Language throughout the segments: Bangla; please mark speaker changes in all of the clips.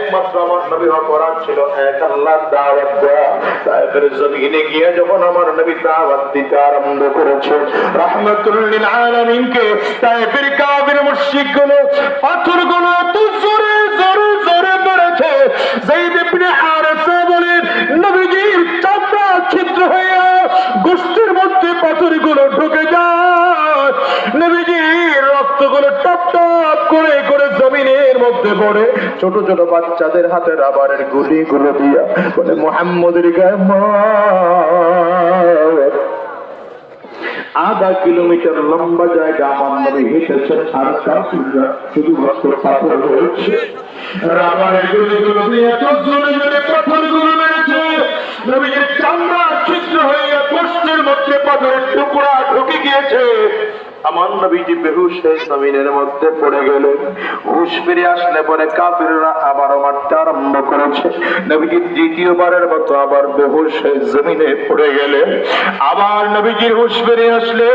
Speaker 1: একমাত্র আমার নবীর অপরাধ ছিল এক আল্লাহর দাওয়াত দেওয়া। তায়েফের জমিনে গিয়ে যখন আমার নবী দাওয়াত দিতে আরম্ভ করেছে রাহমাতুল লিল আলামিনকে, তায়েফের কাফির মুশরিকগুলো পাথরগুলো এত জোরে জোরে জোরে পড়েছে, যায়েদ ইবনে হারেসা বলেন নবীজির চামড়া ছিদ্র হয়ে গোশতের মধ্যে পাথরগুলো ঢুকে যায়, নবীজির রক্তগুলো টপ টপ করে করে জমিনের মধ্যে পড়ে। ছোট ছোট বাচ্চাদের হাতে রাবারের গুলিগুলো দিয়া বলে মুহাম্মদের গায়ে আধা কিলোমিটার লম্বা জায়গা আমার নবী হেঁটেছেন, আর কাফিররা শুধুমাত্র পাথর হয়েছে। রাবারের গুলিগুলো দিয়ে এত জোরে জোরে পাথরগুলো মেরেছে, নবীজির চামড়া ছিদ্র হয়ে গোশতের মধ্যে পাথরের টুকরা ঢুকে গিয়েছে। আমার নবীজি বেহুশ হয়ে জমিনের মধ্যে পড়ে গেলেন। হুশ ফিরে আসলে পরে কাফিররা আবারও মারতে আরম্ভ করেছে। নবীজি দ্বিতীয়বারের মতো আবার বেহুশ হয়ে জমিনে পড়ে গেলেন। আবার নবীজির হুশ ফিরে আসলে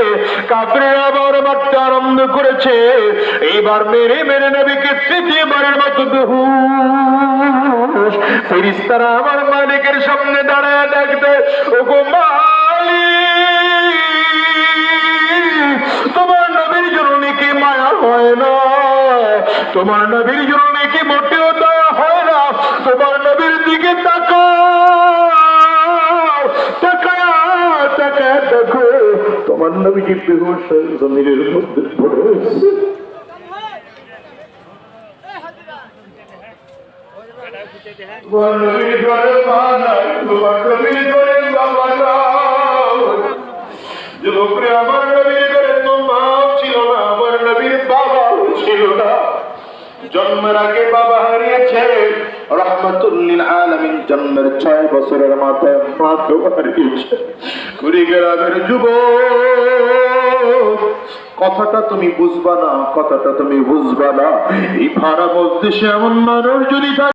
Speaker 1: কাফিররা আবার মারতে আরম্ভ করেছে। এইবার মেরে মেরে নবীকে তৃতীয়বারের মতো বেহুশ। ফেরেশতারা আমার মালিকের সামনে দাঁড়ায় ডাকতে, ওগো মালিক, তোমার নবীর জন্য কি মায়া হয় না? তোমার নবীর জন্য কি মোটেও দয়া হয় না? তোমার নবীর দিকে তাকাও, তাকাও, তাকাও, দেখো তোমার নবী কি বেহুশ হয়ে জমিনের মধ্যে পড়ে আছে। তোমার নবীর ঘরে মা নাই, তোমার নবীর ঘরে বাবা নাই। যুবকরে আমার নবীর ঘরে তো মা ছিল না, আমার নবীর বাবা ছিল না। জন্মের আগে বাবা হারিয়েছে রাহমাতুল লিল আলামিন, জন্মের 6 বছরের মাথায় মাকে হারিয়েছে। কুড়িগ্রামের যুবক, কথাটা তুমি বুঝবা না, কথাটা তুমি বুঝবা না। এই ভাড়া মজলিসে এমন মানুষ যদি